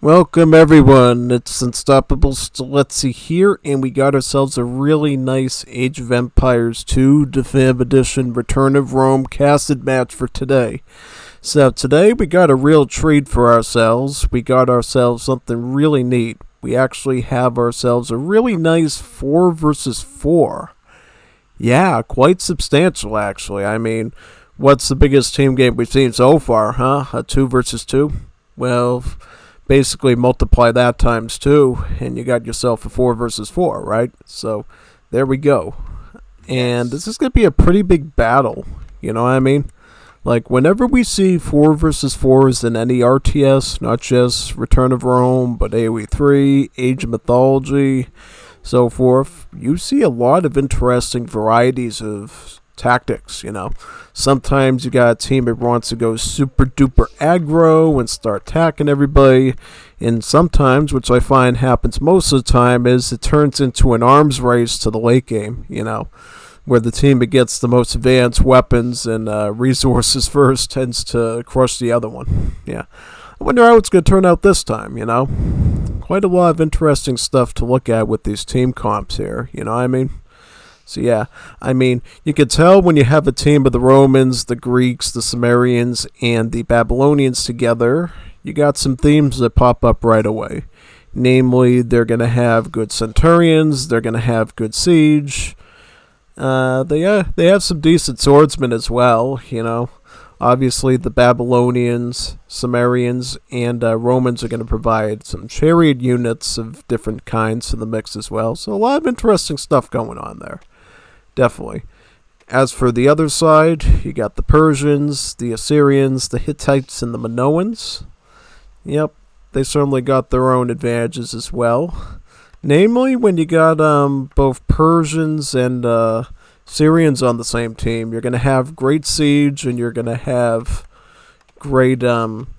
Welcome everyone, it's Unstoppable Stiletsy here, and we got ourselves a really nice Age of Empires 2 Definitive Edition Return of Rome casted match for today. So today we got a real treat for ourselves. We got ourselves something really neat. We actually have ourselves a really nice 4 versus 4. Yeah, quite substantial actually. I mean, what's the biggest team game we've seen so far, huh? A 2 versus 2? Well, basically multiply that times 2 and you got yourself a 4 versus 4, right? So there we go. And this is going to be a pretty big battle, you know what I mean? Like whenever we see 4 versus 4s in any RTS, not just Return of Rome, but AoE 3, Age of Mythology, so forth, you see a lot of interesting varieties of tactics, you know. Sometimes you got a team that wants to go super duper aggro and start attacking everybody, and sometimes, which I find happens most of the time, is it turns into an arms race to the late game, you know, where the team that gets the most advanced weapons and resources first tends to crush the other one. Yeah, I wonder how it's going to turn out this time, you know. Quite a lot of interesting stuff to look at with these team comps here, you know what I mean? So yeah, I mean, you can tell when you have a team of the Romans, the Greeks, the Sumerians, and the Babylonians together, you got some themes that pop up right away. Namely, they're going to have good centurions, they're going to have good siege, they have some decent swordsmen as well, you know. Obviously, the Babylonians, Sumerians, and Romans are going to provide some chariot units of different kinds to the mix as well. So a lot of interesting stuff going on there. Definitely. As for the other side, you got the Persians, the Assyrians, the Hittites, and the Minoans. Yep, they certainly got their own advantages as well. Namely, when you got both Persians and Syrians on the same team, you're going to have great siege and you're going to have great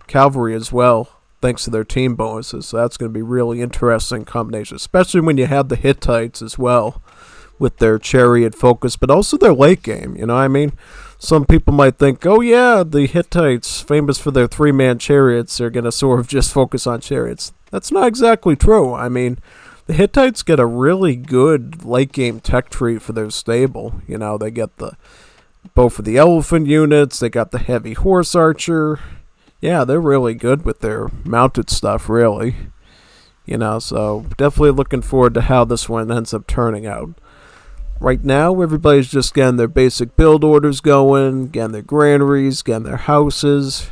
cavalry as well, thanks to their team bonuses. So that's going to be really interesting combination, especially when you have the Hittites as well with their chariot focus, but also their late game, you know what I mean? Some people might think, oh yeah, the Hittites, famous for their 3-man chariots, are going to sort of just focus on chariots. That's not exactly true. I mean, the Hittites get a really good late game tech tree for their stable. You know, they get both of the elephant units, they got the heavy horse archer. Yeah, they're really good with their mounted stuff, really. You know, so definitely looking forward to how this one ends up turning out. Right now, everybody's just getting their basic build orders going, getting their granaries, getting their houses.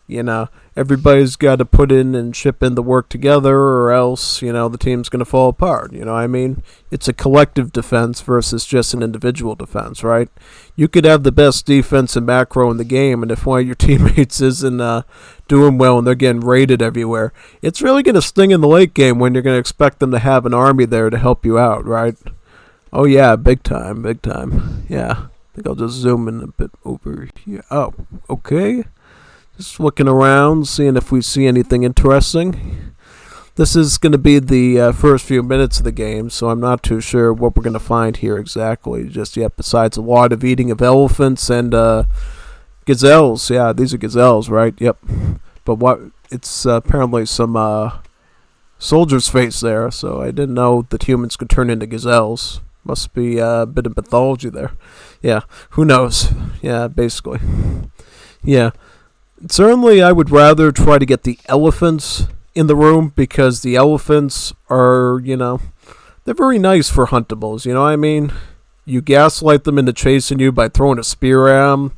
You know, everybody's got to put in and chip in the work together, or else, you know, the team's going to fall apart. You know what I mean? It's a collective defense versus just an individual defense, right? You could have the best defense and macro in the game, and if one of your teammates isn't doing well and they're getting raided everywhere, it's really going to sting in the late game when you're going to expect them to have an army there to help you out, right? Oh yeah, big time, big time. Yeah, I think I'll just zoom in a bit over here. Oh, okay. Just looking around, seeing if we see anything interesting. This is going to be the first few minutes of the game, so I'm not too sure what we're going to find here exactly just yet, besides a lot of eating of elephants and gazelles. Yeah, these are gazelles, right? Yep. But what? It's apparently some soldier's face there, so I didn't know that humans could turn into gazelles. Must be a bit of mythology there. Yeah, who knows? Yeah, basically. Yeah. Certainly, I would rather try to get the elephants in the room, because the elephants are, you know, they're very nice for huntables, you know what I mean? You gaslight them into chasing you by throwing a spear at them.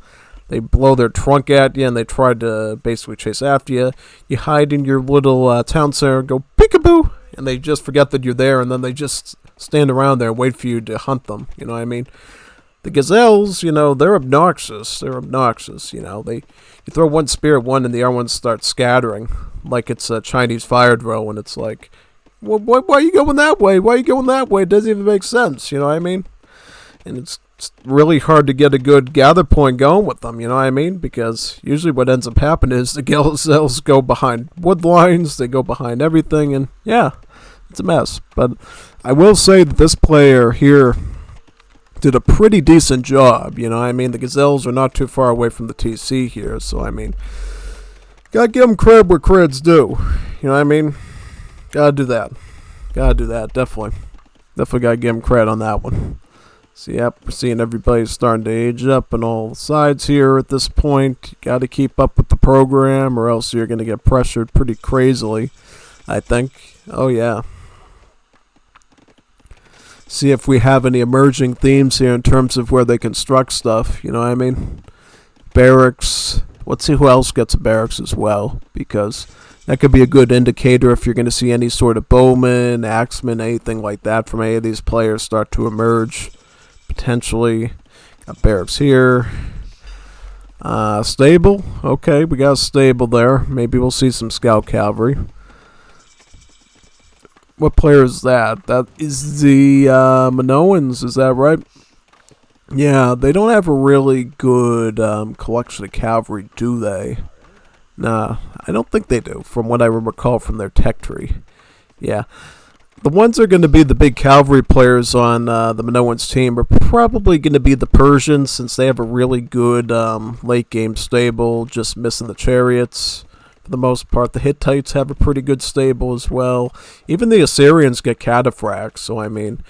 They blow their trunk at you and they try to basically chase after you. You hide in your little town center and go peekaboo, and they just forget that you're there, and then they just stand around there and wait for you to hunt them, you know what I mean? The gazelles, you know, they're obnoxious. They're obnoxious, you know. You throw one spear at one and the other ones start scattering like it's a Chinese fire drill, and it's like, well, why are you going that way? Why are you going that way? It doesn't even make sense, you know what I mean? And it's really hard to get a good gather point going with them, you know what I mean? Because usually what ends up happening is the gazelles go behind wood lines, they go behind everything, and yeah, it's a mess. But I will say that this player here did a pretty decent job, you know. I mean, the gazelles are not too far away from the TC here, so I mean, gotta give them credit where credit's due. You know what I mean? Gotta do that. Definitely. Definitely gotta give him credit on that one. So, yep, we're seeing everybody starting to age up on all sides here at this point. You gotta keep up with the program, or else you're gonna get pressured pretty crazily, I think. Oh, yeah. See if we have any emerging themes here in terms of where they construct stuff. You know what I mean? Barracks. Let's see who else gets a barracks as well, because that could be a good indicator if you're going to see any sort of bowman, axeman, anything like that from any of these players start to emerge. Potentially. Got barracks here. Stable. Okay, we got a stable there. Maybe we'll see some scout cavalry. What player is that? That is the Minoans, is that right? Yeah, they don't have a really good collection of cavalry, do they? Nah, I don't think they do, from what I recall from their tech tree. Yeah. The ones that are going to be the big cavalry players on the Minoans team are probably going to be the Persians, since they have a really good late-game stable, just missing the chariots. For the most part, the Hittites have a pretty good stable as well. Even the Assyrians get cataphracts, so I mean,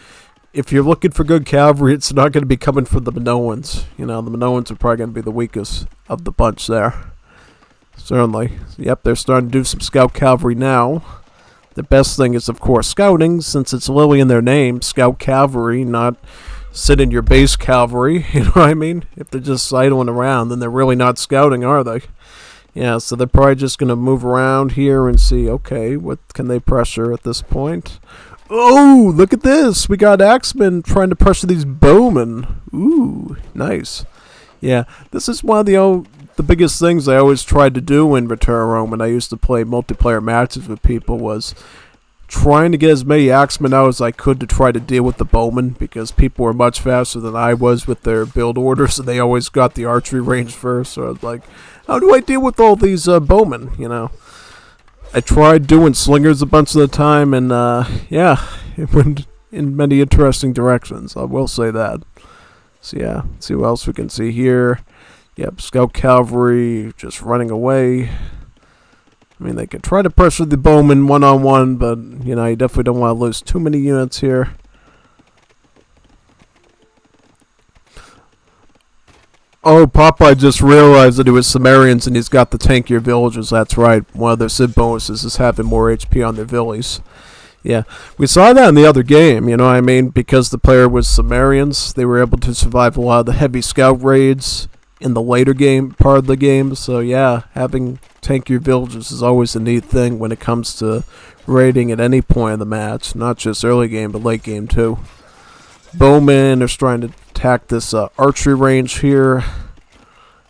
if you're looking for good cavalry, it's not going to be coming from the Minoans. You know, the Minoans are probably going to be the weakest of the bunch there. Certainly. Yep, they're starting to do some scout cavalry now. The best thing is, of course, scouting, since it's literally in their name, scout cavalry, not sit in your base cavalry, you know what I mean? If they're just sidling around, then they're really not scouting, are they? Yeah, so they're probably just going to move around here and see, okay, what can they pressure at this point? Oh, look at this. We got axemen trying to pressure these bowmen. Ooh, nice. Yeah, this is one of the biggest things I always tried to do in Return of Rome when I used to play multiplayer matches with people was trying to get as many axemen out as I could to try to deal with the bowmen, because people were much faster than I was with their build orders, and they always got the archery range first. So I was like, how do I deal with all these bowmen, you know? I tried doing slingers a bunch of the time, and yeah, it went in many interesting directions, I will say that. So yeah, let's see what else we can see here. Yep, scout cavalry just running away. I mean, they could try to pressure the bowman one-on-one, but, you know, you definitely don't want to lose too many units here. Oh, Popeye just realized that it was Sumerians and he's got the tankier villagers. That's right. One of their Civ bonuses is having more HP on their villies. Yeah, we saw that in the other game, you know what I mean? Because the player was Sumerians, they were able to survive a lot of the heavy scout raids in the later game, part of the game. So yeah, having tankier villagers is always a neat thing when it comes to raiding at any point in the match. Not just early game, but late game too. Bowmen are trying to attack this archery range here.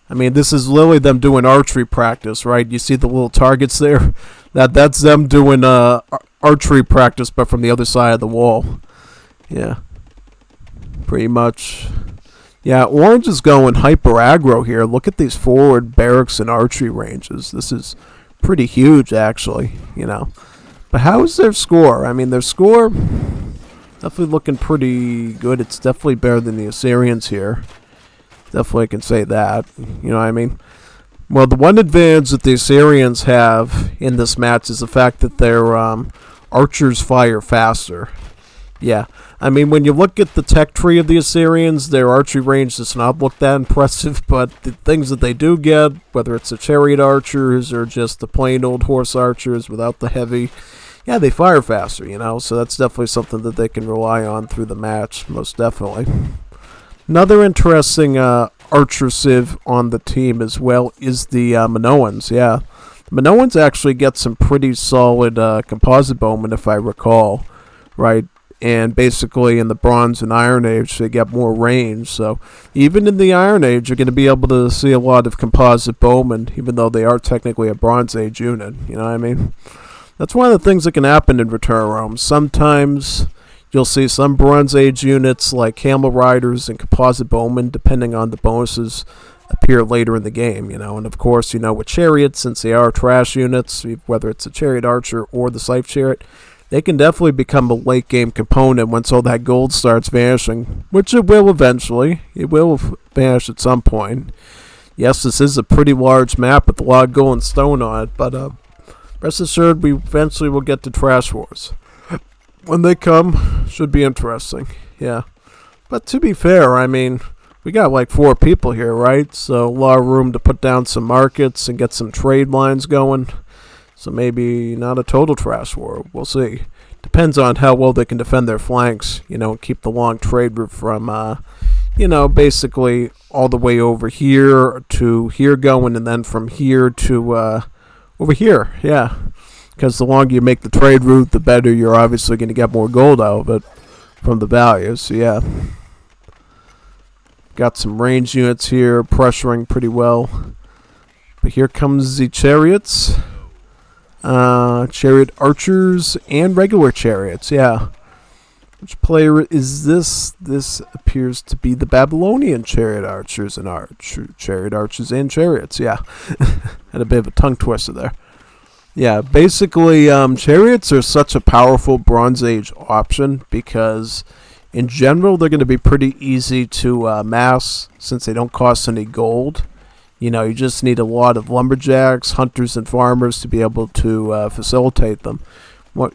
I mean, this is literally them doing archery practice, right? You see the little targets there? That's them doing archery practice, but from the other side of the wall. Yeah, pretty much. Yeah, Orange is going hyper aggro here. Look at these forward barracks and archery ranges. This is pretty huge, actually, you know. But how is their score? I mean, their score definitely looking pretty good. It's definitely better than the Assyrians here. Definitely can say that. You know what I mean? Well, the one advantage that the Assyrians have in this match is the fact that their archers fire faster. Yeah. I mean, when you look at the tech tree of the Assyrians, their archery range does not look that impressive, but the things that they do get, whether it's the chariot archers or just the plain old horse archers without the heavy, yeah, they fire faster, you know, so that's definitely something that they can rely on through the match, most definitely. Another interesting archer civ on the team as well is the Minoans, yeah. The Minoans actually get some pretty solid composite bowmen, if I recall, right? And basically in the Bronze and Iron Age, they get more range. So even in the Iron Age, you're going to be able to see a lot of composite bowmen, even though they are technically a Bronze Age unit, you know what I mean? That's one of the things that can happen in Return of Rome. Sometimes you'll see some Bronze Age units like Camel Riders and Composite Bowmen, depending on the bonuses, appear later in the game, you know. And of course, you know, with Chariots, since they are trash units, whether it's a Chariot Archer or the Scythe Chariot, they can definitely become a late game component once all that gold starts vanishing, which it will eventually. It will vanish at some point. Yes, this is a pretty large map with a lot of gold and stone on it, but Rest assured, we eventually will get to trash wars. When they come, should be interesting. Yeah. But to be fair, I mean, we got like 4 people here, right? So a lot of room to put down some markets and get some trade lines going. So maybe not a total trash war. We'll see. Depends on how well they can defend their flanks, and keep the long trade route from, basically all the way over here to here going, and then from here to over here. Yeah. Because the longer you make the trade route, the better you're obviously going to get more gold out of it from the values. So, yeah. Got some range units here, pressuring pretty well. But here comes the chariots. Chariot archers and regular chariots, yeah. Which player is this? This appears to be the Babylonian chariot archers and chariot archers and chariots, yeah. Had a bit of a tongue twister there. Yeah, basically, chariots are such a powerful Bronze Age option because, in general, they're going to be pretty easy to mass since they don't cost any gold. You just need a lot of lumberjacks, hunters, and farmers to be able to facilitate them.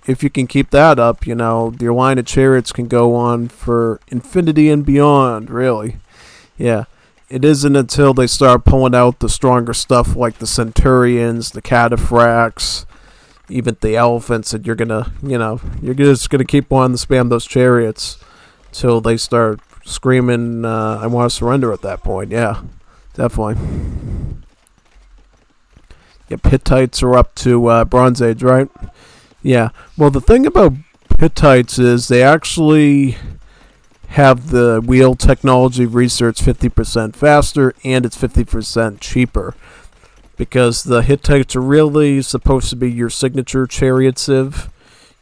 If you can keep that up, your line of chariots can go on for infinity and beyond, really. Yeah. It isn't until they start pulling out the stronger stuff like the centurions, the cataphracts, even the elephants that you're just gonna keep on to spam those chariots till they start screaming, I want to surrender at that point. Yeah, definitely. Yep, Hittites are up to Bronze Age, right? Yeah. Well, the thing about Hittites is they actually have the wheel technology research 50% faster, and it's 50% cheaper. Because the Hittites are really supposed to be your signature chariot civ.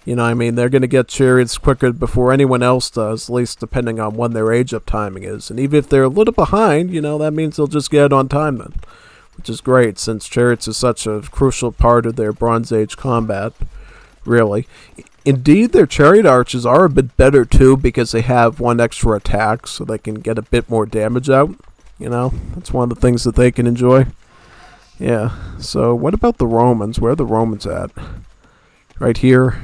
They're going to get chariots quicker before anyone else does, at least depending on when their age-up timing is. And even if they're a little behind, that means they'll just get it on time then. Which is great, since chariots is such a crucial part of their Bronze Age combat, really. Indeed, their chariot archers are a bit better too because they have 1 extra attack, so they can get a bit more damage out. That's one of the things that they can enjoy. Yeah, so what about the Romans? Where are the Romans at? Right here?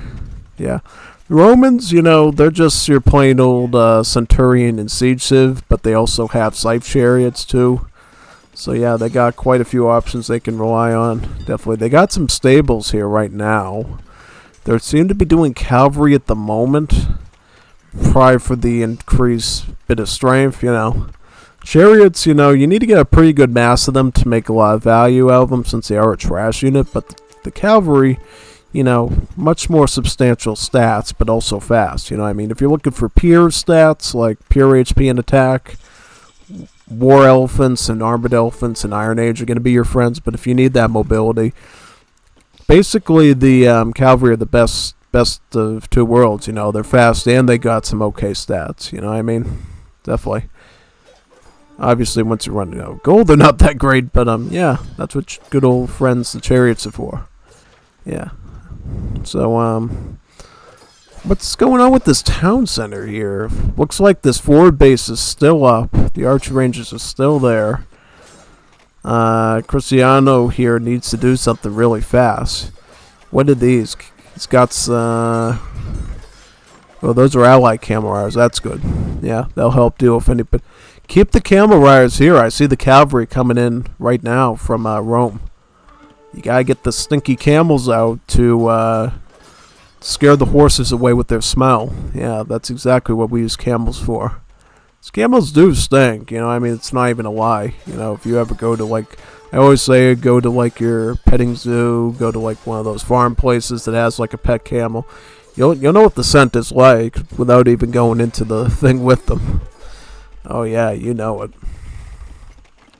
Yeah. The Romans, they're just your plain old centurion and siege civ, but they also have scythe chariots too. So yeah, they got quite a few options they can rely on. Definitely. They got some stables here right now. They seem to be doing cavalry at the moment, probably for the increased bit of strength, Chariots, you need to get a pretty good mass of them to make a lot of value out of them since they are a trash unit, but the cavalry, much more substantial stats, but also fast, If you're looking for pure stats, like pure HP and attack, war elephants and armored elephants and Iron Age are going to be your friends, but if you need that mobility, basically, the cavalry are the best of 2 worlds. They're fast and they got some okay stats. Definitely. Obviously, once you run gold, they're not that great, but yeah, that's what good old friends the chariots are for. Yeah. So what's going on with this town center here? Looks like this forward base is still up. The archer rangers are still there. Cristiano here needs to do something really fast. What are these? He's got well, those are allied camel riders. That's good. Yeah, they'll help deal with any. But keep the camel riders here. I see the cavalry coming in right now from Rome. You gotta get the stinky camels out to scare the horses away with their smell. Yeah, that's exactly what we use camels for. Camels do stink, it's not even a lie. If you ever go to, I always say, go to, your petting zoo, go to, one of those farm places that has, a pet camel. You'll know what the scent is like without even going into the thing with them. Oh, yeah, you know it.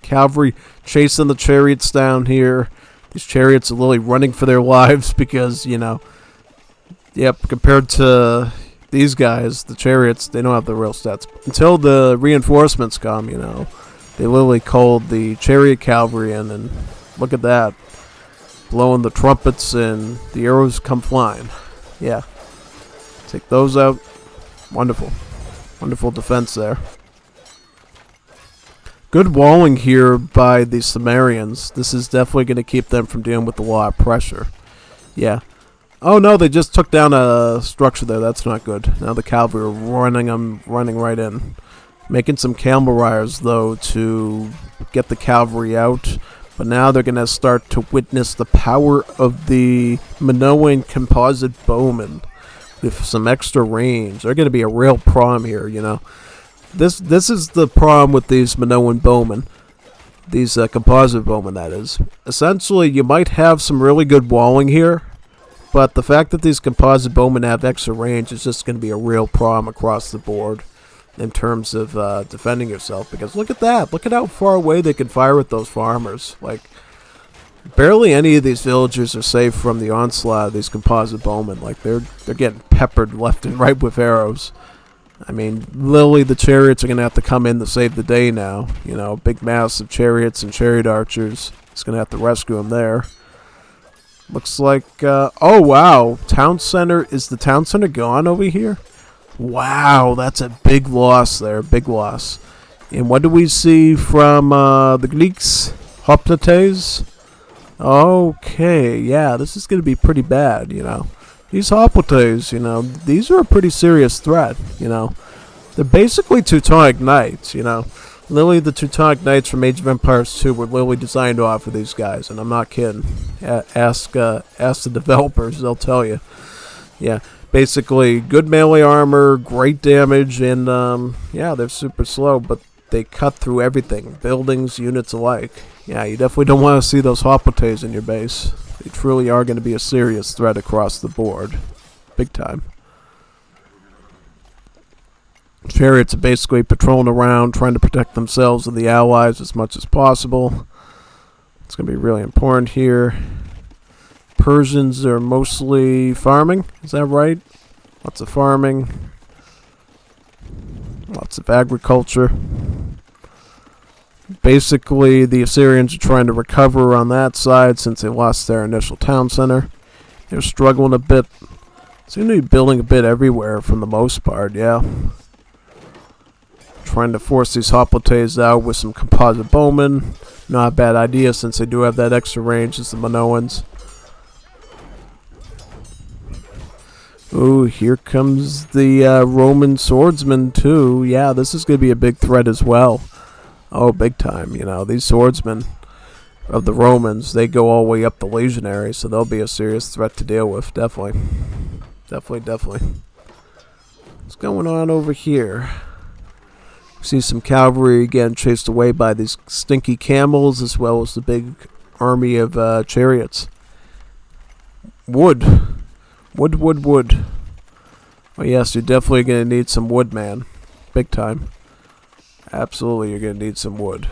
Cavalry chasing the chariots down here. These chariots are literally running for their lives because, yep, compared to these guys, the chariots, they don't have the real stats. Until the reinforcements come, they literally called the chariot cavalry in, and look at that. Blowing the trumpets and the arrows come flying. Yeah. Take those out. Wonderful. Wonderful defense there. Good walling here by the Sumerians. This is definitely going to keep them from dealing with a lot of pressure. Yeah. Oh no, they just took down a structure there. That's not good. Now the cavalry are running right in. Making some camel riders though to get the cavalry out. But now they're going to start to witness the power of the Minoan composite bowmen with some extra range. They're going to be a real problem here, you know. This is the problem with these Minoan bowmen. These composite bowmen, that is. Essentially, you might have some really good walling here, but the fact that these composite bowmen have extra range is just going to be a real problem across the board in terms of defending yourself. Because look at that. Look at how far away they can fire at those farmers. Like, barely any of these villagers are safe from the onslaught of these composite bowmen. Like, they're getting peppered left and right with arrows. I mean, literally the chariots are going to have to come in to save the day now. You know, big mass of chariots and chariot archers. It's going to have to rescue them there. Looks like, oh wow, town center, is the town center gone over here? Wow, that's a big loss there, big loss. And what do we see from the Greeks? Hoplites? Okay, yeah, this is going to be pretty bad, you know. These Hoplites, you know, these are a pretty serious threat, you know. They're basically Teutonic Knights, you know. Literally, the Teutonic Knights from Age of Empires 2 were literally designed off of these guys, and I'm not kidding. Ask the developers, they'll tell you. Yeah, basically, good melee armor, great damage, and, yeah, they're super slow, but they cut through everything, buildings, units alike. Yeah, you definitely don't want to see those Hoplites in your base. They truly are going to be a serious threat across the board. Big time. Chariots are basically patrolling around, trying to protect themselves and the allies as much as possible. It's going to be really important here. Persians are mostly farming, is that right? Lots of farming. Lots of agriculture. Basically, the Assyrians are trying to recover on that side since they lost their initial town center. They're struggling a bit. Seem to be building a bit everywhere for the most part, yeah. Trying to force these Hoplites out with some composite bowmen. Not a bad idea since they do have that extra range as the Minoans. Ooh, here comes the Roman swordsman too. Yeah, this is going to be a big threat as well. Oh, big time, you know. These swordsmen of the Romans, they go all the way up the legionaries, so they'll be a serious threat to deal with, definitely. Definitely. What's going on over here? See some cavalry again chased away by these stinky camels as well as the big army of chariots. Wood. Wood. Oh yes, you're definitely going to need some wood, man. Big time. Absolutely, you're going to need some wood.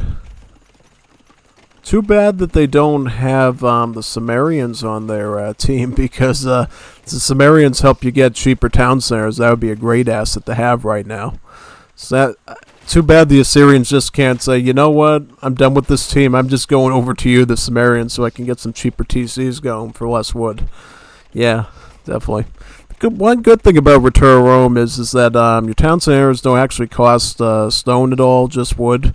Too bad that they don't have the Sumerians on their team because the Sumerians help you get cheaper town centers. That would be a great asset to have right now. So that, too bad the Assyrians just can't say, you know what, I'm done with this team. I'm just going over to you, the Sumerians, so I can get some cheaper TCs going for less wood. Yeah, definitely. One good thing about Return to Rome is that your town centers don't actually cost stone at all, just wood.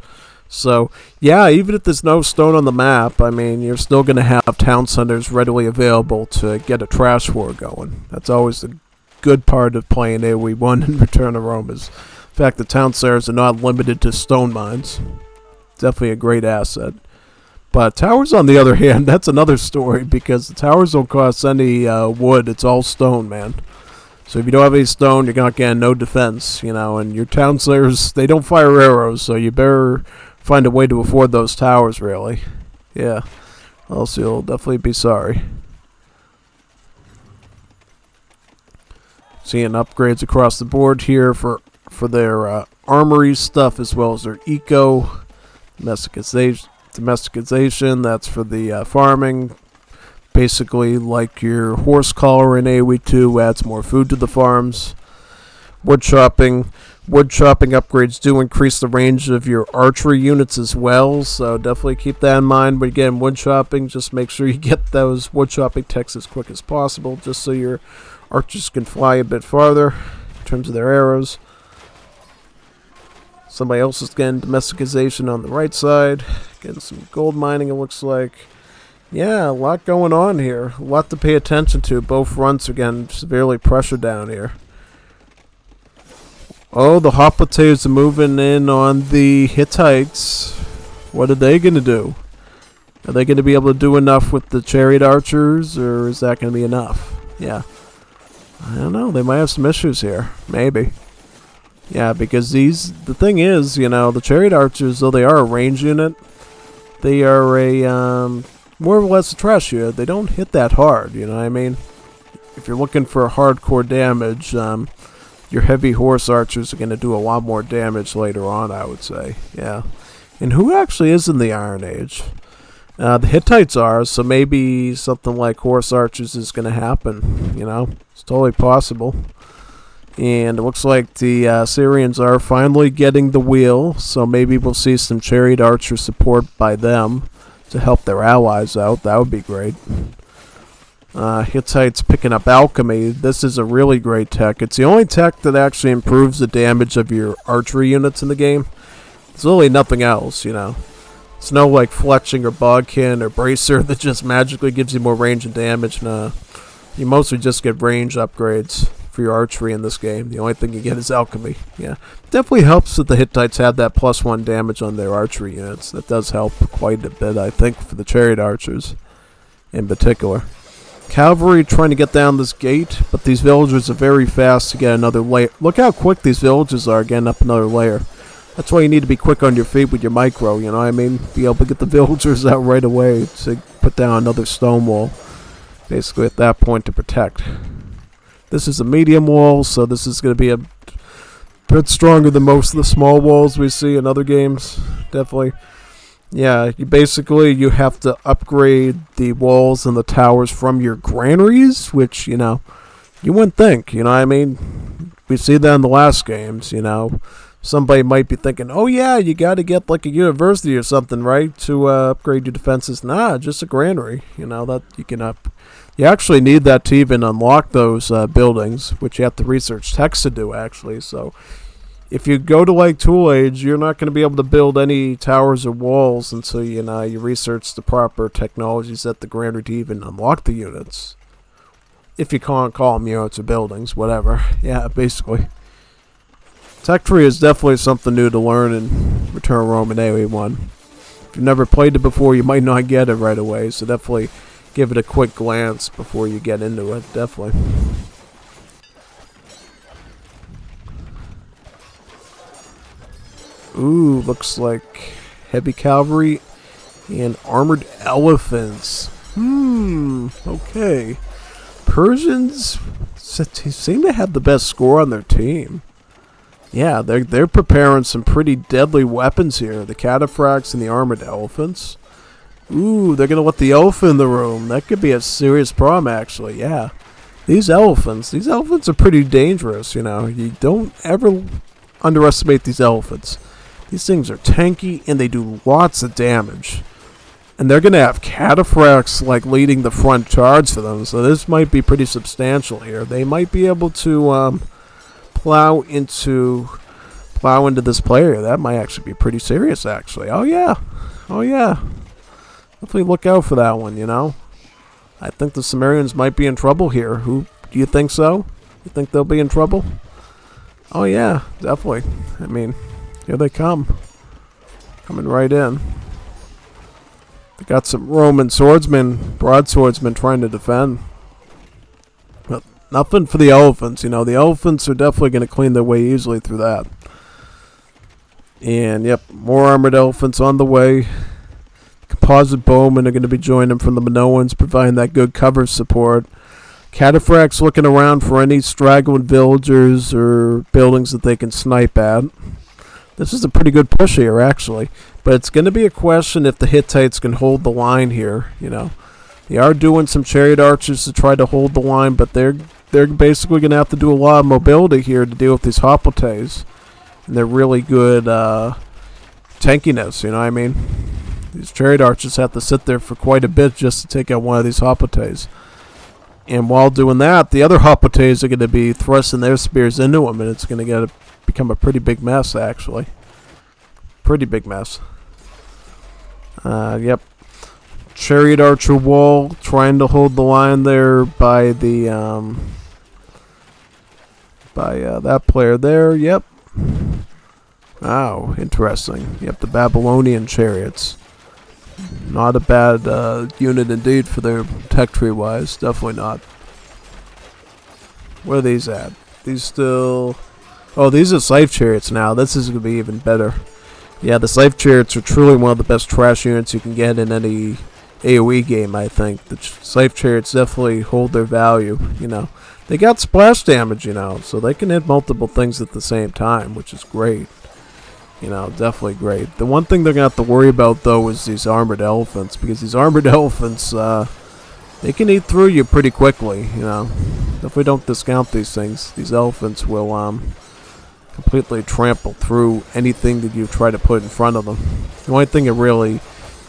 So, yeah, even if there's no stone on the map, I mean, you're still going to have town centers readily available to get a trash war going. That's always the good part of playing AoE 1 in Return to Rome is the fact that town centers are not limited to stone mines. Definitely a great asset. But towers, on the other hand, that's another story because the towers don't cost any wood. It's all stone, man. So if you don't have any stone, you're not getting no defense, you know. And your town slayers, they don't fire arrows, so you better find a way to afford those towers, really. Yeah, else you'll definitely be sorry. Seeing upgrades across the board here for their armory stuff as well as their eco domestication. That's for the farming. Basically, like your horse collar in AoE 2 adds more food to the farms. Wood chopping upgrades do increase the range of your archery units as well, so definitely keep that in mind. But again, wood chopping, just make sure you get those wood chopping techs as quick as possible, just so your archers can fly a bit farther in terms of their arrows. Somebody else is getting domestication on the right side. Getting some gold mining, it looks like. Yeah, a lot going on here. A lot to pay attention to. Both fronts are getting severely pressured down here. Oh, the Hoplites are moving in on the Hittites. What are they going to do? Are they going to be able to do enough with the chariot archers, or is that going to be enough? Yeah. I don't know. They might have some issues here. Maybe. Yeah, because the thing is, the chariot archers, though they are a range unit, they are a, more or less a trash unit. They don't hit that hard, you know what I mean? If you're looking for hardcore damage, your heavy horse archers are going to do a lot more damage later on, I would say. Yeah. And who actually is in the Iron Age? The Hittites are, so maybe something like horse archers is going to happen, It's totally possible. And it looks like the Syrians are finally getting the wheel, so maybe we'll see some chariot archer support by them to help their allies out. That would be great. Hittites picking up alchemy. This is a really great tech. It's the only tech that actually improves the damage of your archery units in the game. There's really nothing else, It's no like fletching or bodkin or bracer that just magically gives you more range and damage. Nah. You mostly just get range upgrades for your archery in this game. The only thing you get is alchemy. Yeah. Definitely helps that the Hittites have that +1 damage on their archery units. That does help quite a bit, I think, for the chariot archers in particular. Cavalry trying to get down this gate, but these villagers are very fast to get another layer. Look how quick these villagers are getting up another layer. That's why you need to be quick on your feet with your micro, you know what I mean? Be able to get the villagers out right away to put down another stone wall. Basically at that point to protect. This is a medium wall, so this is going to be a bit stronger than most of the small walls we see in other games. Definitely. Yeah, you have to upgrade the walls and the towers from your granaries, which, you wouldn't think, you know what I mean? We see that in the last games, Somebody might be thinking, oh yeah, you got to get like a university or something, right, to upgrade your defenses. Nah, just a granary, that you can up. You actually need that to even unlock those buildings, which you have to research text to do, actually. So if you go to like Tool Age, you're not going to be able to build any towers or walls until you research the proper technologies at the granary to even unlock the units. If you can't call them units or buildings, whatever. Yeah, basically. Tech tree is definitely something new to learn in Return of Rome and AOE1. If you've never played it before, you might not get it right away, so definitely give it a quick glance before you get into it, definitely. Ooh, looks like heavy cavalry and armored elephants. Okay. Persians seem to have the best score on their team. Yeah, they're preparing some pretty deadly weapons here. The cataphracts and the armored elephants. Ooh, they're going to let the elephant in the room. That could be a serious problem, actually. Yeah. These elephants are pretty dangerous, You don't ever underestimate these elephants. These things are tanky, and they do lots of damage. And they're going to have cataphracts, like, leading the front charge for them. So this might be pretty substantial here. They might be able to, plow into this player. That might actually be pretty serious, actually. Oh yeah. Definitely look out for that one, I think the Sumerians might be in trouble here. Do you think so? You think they'll be in trouble? Oh yeah, definitely. I mean, here they come. Coming right in. They got some Roman broadswordsmen trying to defend. But nothing for the elephants, The elephants are definitely going to clean their way easily through that. And, yep, more armored elephants on the way. Composite bowmen are going to be joining them from the Minoans, providing that good cover support. Cataphracts looking around for any straggling villagers or buildings that they can snipe at. This is a pretty good push here, actually. But it's going to be a question if the Hittites can hold the line here, They are doing some chariot archers to try to hold the line, but they're basically going to have to do a lot of mobility here to deal with these hoplites. And they're really good tankiness, you know what I mean? These chariot archers have to sit there for quite a bit just to take out one of these hoplites. And while doing that, the other hoplites are going to be thrusting their spears into them, and it's going to become a pretty big mess, actually. Pretty big mess. Yep. chariot archer wall, trying to hold the line there by the that player there. Yep. Wow, interesting. Yep, the Babylonian chariots. Not a bad unit indeed for their tech tree wise. Definitely not. Where are these at? These still... Oh, these are Scythe chariots now. This is going to be even better. Yeah, the Scythe chariots are truly one of the best trash units you can get in any AoE game, I think. The Scythe chariots definitely hold their value, you know. They got splash damage, you know, so they can hit multiple things at the same time, which is great. You know, definitely great. The one thing they're going to have to worry about, though, is these armored elephants, because these armored elephants, they can eat through you pretty quickly, you know. If we don't discount these things, these elephants will completely trample through anything that you try to put in front of them. The only thing that really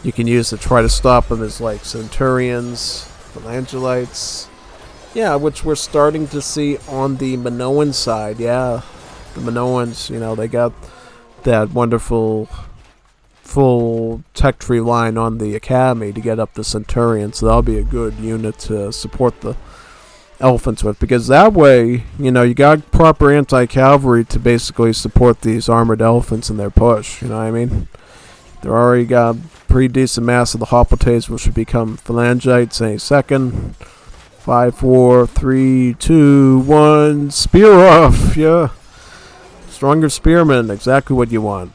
you can use to try to stop them is like centurions, phalangites. Yeah, which we're starting to see on the Minoan side. Yeah, the Minoans, you know, they got that wonderful full tech tree line on the academy to get up the centurion, so that'll be a good unit to support the elephants with, because that way, you know, you got proper anti-cavalry to basically support these armored elephants in their push, you know what I mean? They're already got pretty decent mass of the hoplites, which should become phalangites any second. 5, 4, 3, 2, 1, spear off, yeah. Stronger spearmen, exactly what you want.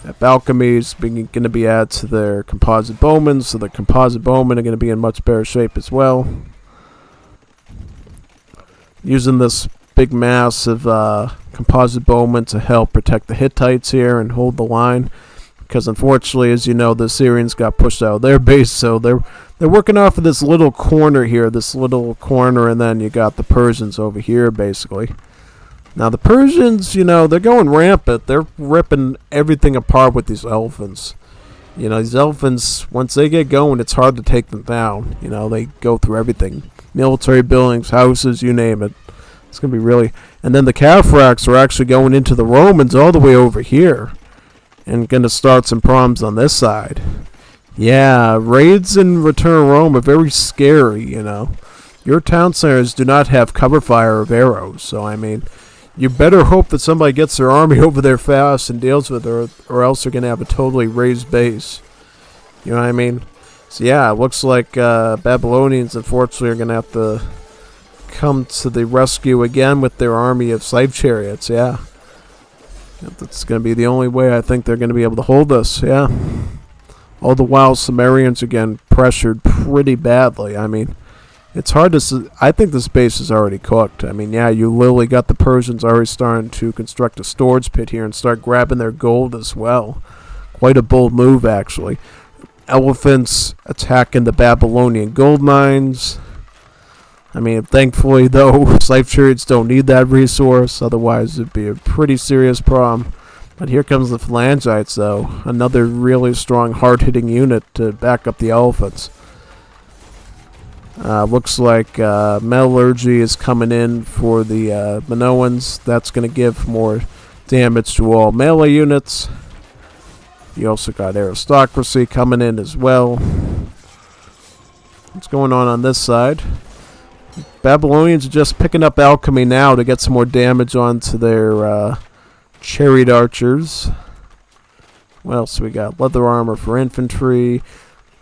That alchemy is going to be added to their composite bowmen, so the composite bowmen are going to be in much better shape as well. Using this big mass of composite bowmen to help protect the Hittites here and hold the line, because unfortunately, as you know, the Syrians got pushed out of their base, so they're working off of this little corner here, and then you got the Persians over here, basically. Now, the Persians, you know, they're going rampant. They're ripping everything apart with these elephants. You know, these elephants, once they get going, it's hard to take them down. You know, they go through everything. Military buildings, houses, you name it. It's going to be really... And then the Cataphracts are actually going into the Romans all the way over here. And going to start some problems on this side. Yeah, raids in Return to Rome are very scary, you know. Your town centers do not have cover fire of arrows, so I mean... You better hope that somebody gets their army over there fast and deals with her, or else they're going to have a totally raised base. You know what I mean? So yeah, it looks like Babylonians, unfortunately, are going to have to come to the rescue again with their army of Scythe chariots, yeah. That's going to be the only way I think they're going to be able to hold us, yeah. All the while, Sumerians are getting pressured pretty badly. I mean... It's hard to... I think this base is already cooked. I mean, yeah, you literally got the Persians already starting to construct a storage pit here and start grabbing their gold as well. Quite a bold move, actually. Elephants attacking the Babylonian gold mines. I mean, thankfully, though, Scythe chariots don't need that resource. Otherwise, it'd be a pretty serious problem. But here comes the phalangites, though. Another really strong, hard-hitting unit to back up the elephants. Looks like metallurgy is coming in for the Minoans. That's going to give more damage to all melee units. You also got aristocracy coming in as well. What's going on this side? Babylonians are just picking up alchemy now to get some more damage onto their chariot archers. What else we got? Leather armor for infantry.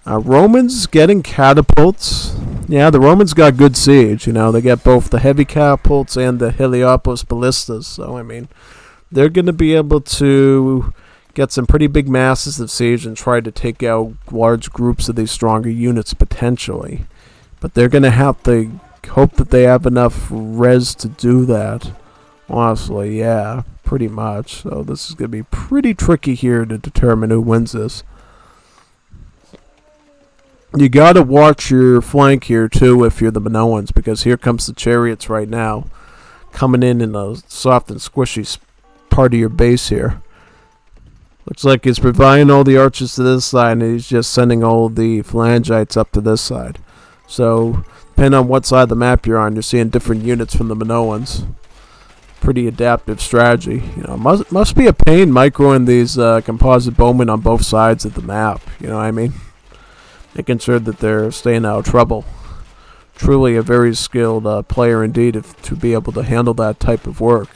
Romans getting catapults. Yeah, the Romans got good siege. You know, they got both the heavy catapults and the Heliopolis ballistas. So, I mean, they're going to be able to get some pretty big masses of siege and try to take out large groups of these stronger units potentially. But they're going to have to hope that they have enough res to do that. Honestly, yeah, pretty much. So this is going to be pretty tricky here to determine who wins this. You gotta watch your flank here too if you're the Minoans, because here comes the chariots right now, coming in a soft and squishy part of your base here. Looks like he's providing all the archers to this side, and he's just sending all the phalangites up to this side. So, depending on what side of the map you're on, you're seeing different units from the Minoans. Pretty adaptive strategy. You know, must be a pain microing these composite bowmen on both sides of the map. You know what I mean? making sure that they're staying out of trouble. Truly a very skilled player indeed to be able to handle that type of work.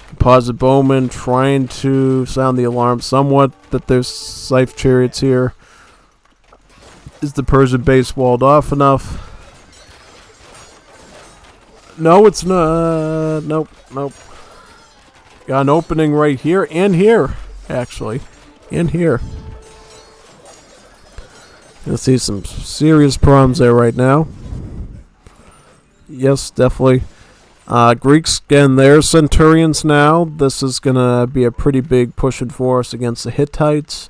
Composite bowman trying to sound the alarm somewhat that there's scythe chariots here. Is the Persian base walled off enough? No, it's not. Nope. Got an opening right here and here, actually. And here. You'll see some serious problems there right now. Yes, definitely. Greeks getting their centurions now. This is going to be a pretty big pushing force against the Hittites.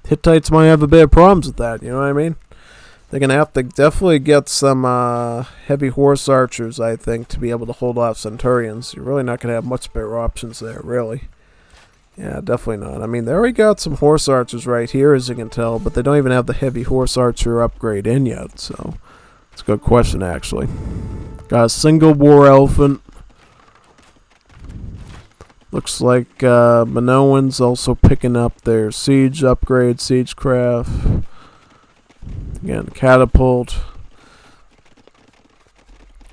Hittites might have a bit of problems with that, you know what I mean? They're going to have to definitely get some heavy horse archers, I think, to be able to hold off centurions. You're really not going to have much better options there, really. Yeah, definitely not. I mean, they already got some horse archers right here, as you can tell, but they don't even have the heavy horse archer upgrade in yet, so it's a good question, actually. Got a single war elephant. Looks like Minoans also picking up their siege upgrade, siegecraft. Again, catapult.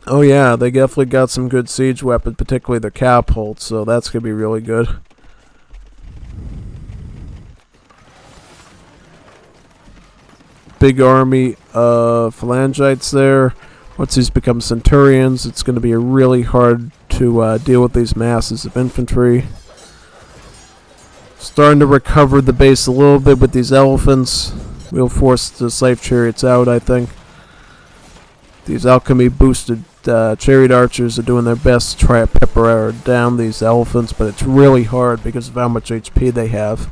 Oh yeah, they definitely got some good siege weapons, particularly their catapult, so that's going to be really good. Big army of phalangites there. Once these become centurions, it's going to be really hard to deal with these masses of infantry. Starting to recover the base a little bit with these elephants. We'll force the scythe chariots out, I think. These alchemy boosted chariot archers are doing their best to try to pepper down these elephants, but it's really hard because of how much HP they have.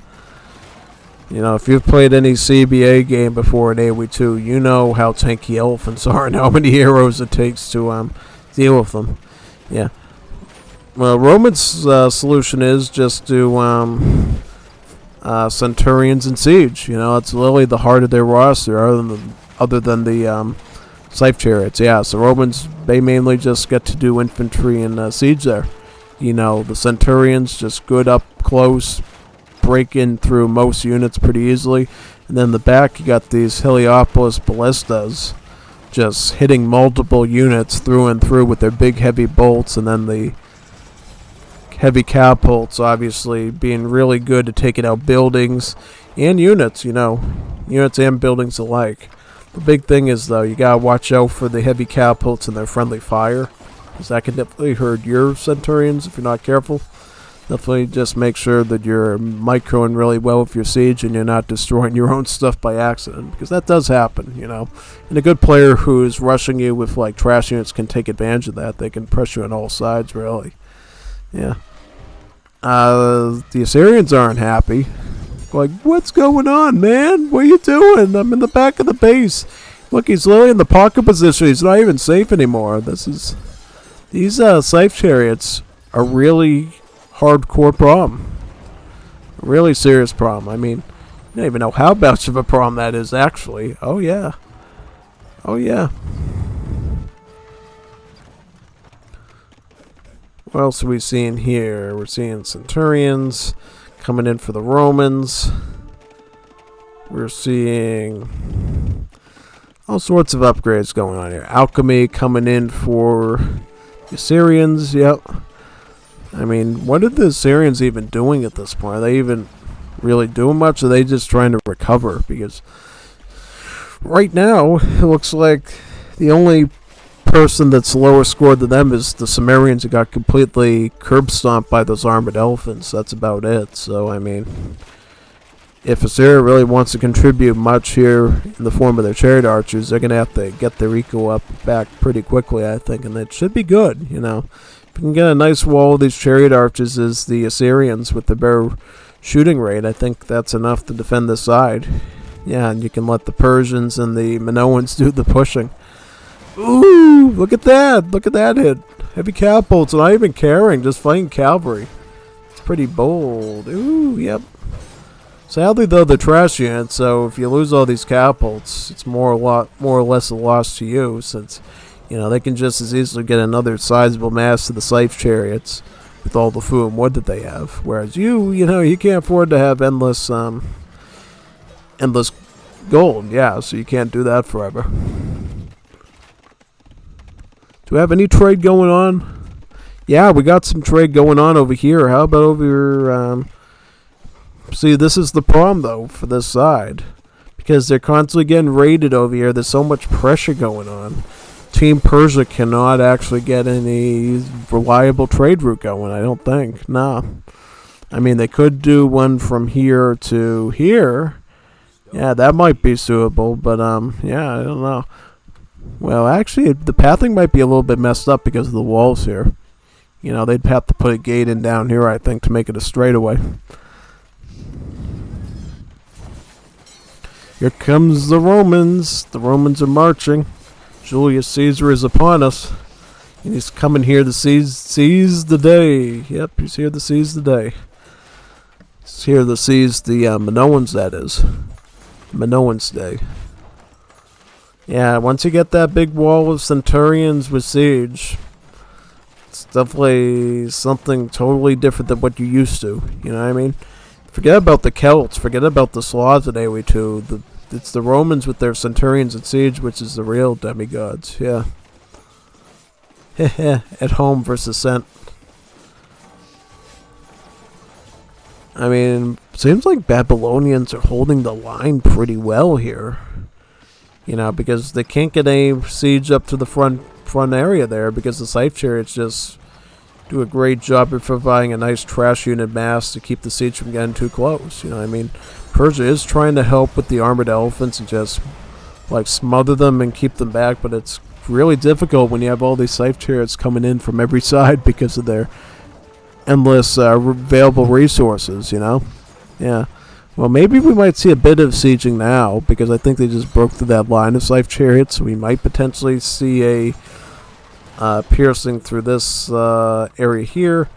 You know, if you've played any CBA game before in AoE2, you know how tanky elephants are and how many arrows it takes to deal with them. Yeah. Well, Roman's solution is just to centurions and siege. You know, it's literally the heart of their roster, other than the scythe chariots. Yeah, so Romans, they mainly just get to do infantry and siege there. You know, the centurions just good up close, breaking through most units pretty easily. And then in the back, you got these Heliopolis ballistas just hitting multiple units through and through with their big heavy bolts, and then the heavy catapults obviously being really good at taking out buildings and units, you know, units and buildings alike. The big thing is, though, you gotta watch out for the heavy catapults and their friendly fire, because that can definitely hurt your centurions if you're not careful. Definitely just make sure that you're microing really well with your siege and you're not destroying your own stuff by accident, because that does happen, you know. And a good player who's rushing you with like trash units can take advantage of that. They can press you on all sides, really. Yeah. The Assyrians aren't happy. Like, what's going on, man? What are you doing? I'm in the back of the base. Look, he's literally in the pocket position. He's not even safe anymore. These scythe chariots are really hardcore problem. A really serious problem. I mean, I don't even know how much of a problem that is, actually. Oh, yeah. Oh, yeah. What else are we seeing here? We're seeing centurions coming in for the Romans. We're seeing all sorts of upgrades going on here. Alchemy coming in for the Assyrians. Yep. I mean, what are the Assyrians even doing at this point? Are they even really doing much? Or are they just trying to recover? Because right now, it looks like the only person that's lower scored than them is the Sumerians, who got completely curb stomped by those armored elephants. That's about it. So, I mean, if Assyria really wants to contribute much here in the form of their chariot archers, they're going to have to get their eco up back pretty quickly, I think, and it should be good, you know. If you can get a nice wall of these chariot archers as the Assyrians with the better shooting rate, I think that's enough to defend this side. Yeah, and you can let the Persians and the Minoans do the pushing. Ooh, look at that. Look at that hit. Heavy catapults, not even carrying, just fighting cavalry. It's pretty bold. Ooh, yep. Sadly, though, they're trash units, so if you lose all these catapults, it's more or less a loss to you, since, you know, they can just as easily get another sizable mass of the scythe chariots with all the food and wood that they have. Whereas you know, you can't afford to have endless endless gold. Yeah, so you can't do that forever. Do we have any trade going on? Yeah, we got some trade going on over here. How about over here? See, this is the problem, though, for this side. Because they're constantly getting raided over here. There's so much pressure going on. Team Persia cannot actually get any reliable trade route going, I don't think. Nah. I mean, they could do one from here to here. Yeah, that might be suitable, but, yeah, I don't know. Well, actually, the pathing might be a little bit messed up because of the walls here. You know, they'd have to put a gate in down here, I think, to make it a straightaway. Here comes the Romans. The Romans are marching. Julius Caesar is upon us. And he's coming here to seize the day. Yep, he's here to seize the day. He's here to seize the Minoans, that is. Minoans Day. Yeah, once you get that big wall of centurions with siege, it's definitely something totally different than what you used to. You know what I mean? Forget about the Celts. Forget about the Slavs at AoE2. It's the Romans with their centurions at siege, which is the real demigods. Yeah. At home versus sent. I mean, seems like Babylonians are holding the line pretty well here. You know, because they can't get any siege up to the front area there because the Scythe Chariots just do a great job of providing a nice trash unit mass to keep the siege from getting too close. You know what I mean? Persia is trying to help with the armored elephants and just, like, smother them and keep them back, but it's really difficult when you have all these Scythe Chariots coming in from every side because of their endless available resources, you know? Yeah. Well, maybe we might see a bit of sieging now, because I think they just broke through that line of Scythe Chariots, so we might potentially see a piercing through this area here.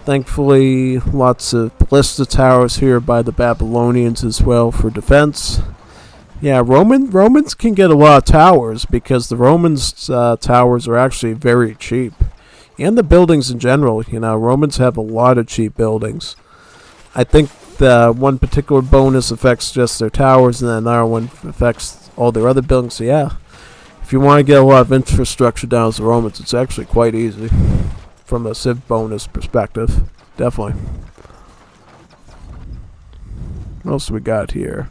Thankfully, lots of ballista towers here by the Babylonians as well for defense. Yeah, Romans can get a lot of towers, because the Romans' towers are actually very cheap. And the buildings in general, you know, Romans have a lot of cheap buildings. I think the one particular bonus affects just their towers, and then another one affects all their other buildings. So yeah, if you want to get a lot of infrastructure down as the Romans, it's actually quite easy from a civ bonus perspective. Definitely. What else do we got here?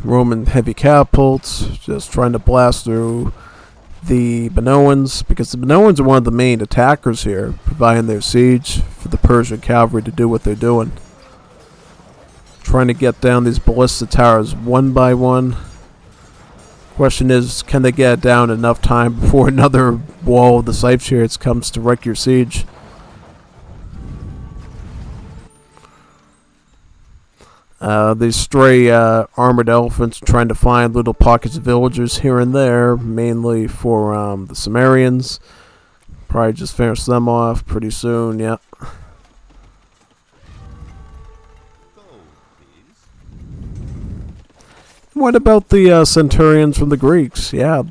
Roman heavy catapults, just trying to blast through the Minoans, because the Minoans are one of the main attackers here, providing their siege for the Persian cavalry to do what they're doing. Trying to get down these ballista towers one by one. Question is, can they get it down enough time before another wall of the Scythe Chariots comes to wreck your siege? These stray armored elephants are trying to find little pockets of villagers here and there, mainly for the Sumerians. Probably just finish them off pretty soon, yeah. What about the centurions from the Greeks? Yeah.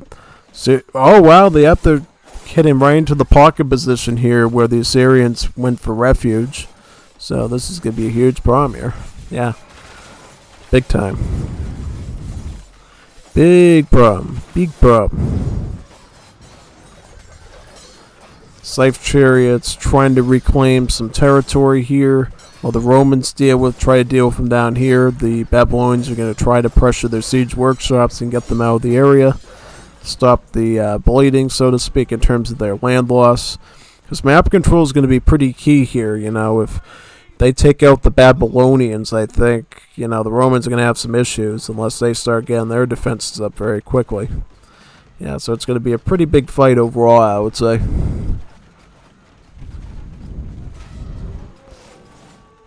So, oh, wow, they have to get him right into the pocket position here where the Assyrians went for refuge. So this is going to be a huge problem here. Yeah. Big time. Big problem. Big problem. Scythe Chariots trying to reclaim some territory here. While the Romans try to deal with them down here, the Babylonians are going to try to pressure their siege workshops and get them out of the area. Stop the bleeding, so to speak, in terms of their land loss. Because map control is going to be pretty key here, you know. If they take out the Babylonians, I think, you know, the Romans are going to have some issues unless they start getting their defenses up very quickly. Yeah, so it's going to be a pretty big fight overall, I would say.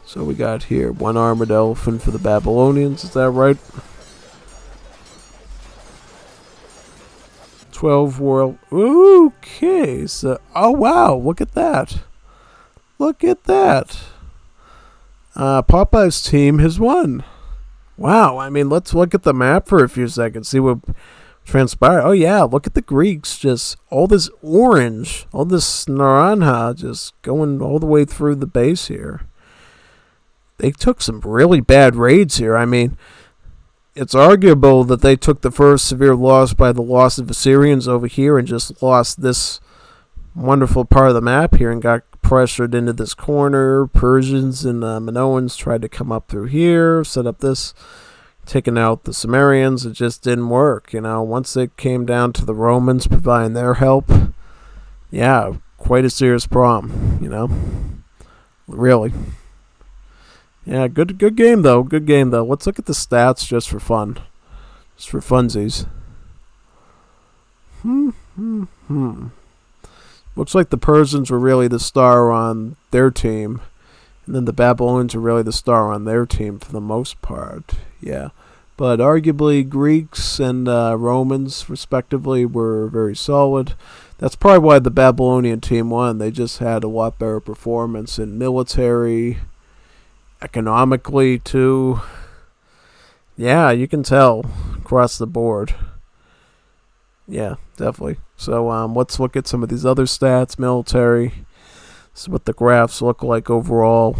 So we got here one armored elephant for the Babylonians, is that right? 12 world. Okay, so oh wow, look at that. Look at that. Popeye's team has won. Wow, I mean, let's look at the map for a few seconds, see what transpired. Oh yeah, look at the Greeks, just all this orange, all this naranja just going all the way through the base here. they took some really bad raids here. I mean, it's arguable that they took the first severe loss by the loss of Assyrians over here and just lost this wonderful part of the map here and got pressured into this corner. Persians and Minoans tried to come up through here, set up this, taking out the Sumerians. It just didn't work, Once it came down to the Romans providing their help, yeah, quite a serious problem, Really. Yeah, good game though. Good game though. Let's look at the stats just for fun. Just for funsies. Looks like the Persians were really the star on their team. And then the Babylonians were really the star on their team for the most part. Yeah. But arguably Greeks and Romans, respectively, were very solid. That's probably why the Babylonian team won. They just had a lot better performance in military, economically, too. Yeah, you can tell across the board. Yeah, definitely. So let's look at some of these other stats. Military. This is what the graphs look like overall.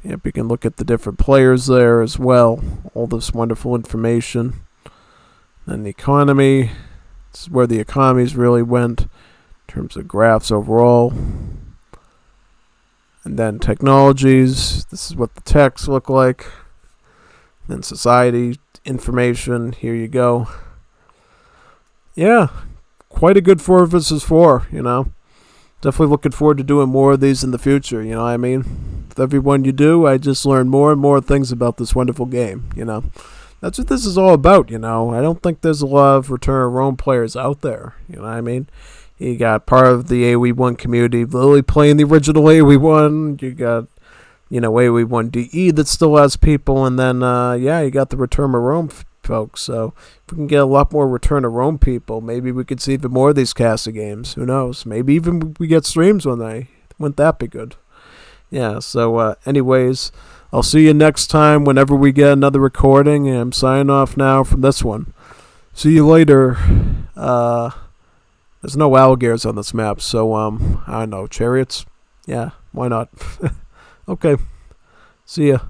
Yep, you can look at the different players there as well. All this wonderful information. Then the economy. This is where the economies really went in terms of graphs overall. And then technologies. This is what the techs look like. Then society, information. Here you go. Yeah, quite a good 4 vs 4, Definitely looking forward to doing more of these in the future, you know what I mean? With every one you do, I just learn more and more things about this wonderful game, That's what this is all about, I don't think there's a lot of Return of Rome players out there, you know what I mean? You got part of the AOE1 community literally playing the original AOE1. You got, AOE1 DE that still has people. And then, you got the Return of Rome folks. So if we can get a lot more Return of Rome people, maybe we could see even more of these Casa games. Who knows? Maybe even we get streams one day. Wouldn't that be good? Yeah, so anyways, I'll see you next time whenever we get another recording. And I'm signing off now from this one. See you later. There's no alligators on this map, so, I don't know, chariots? Yeah, why not? Okay, see ya.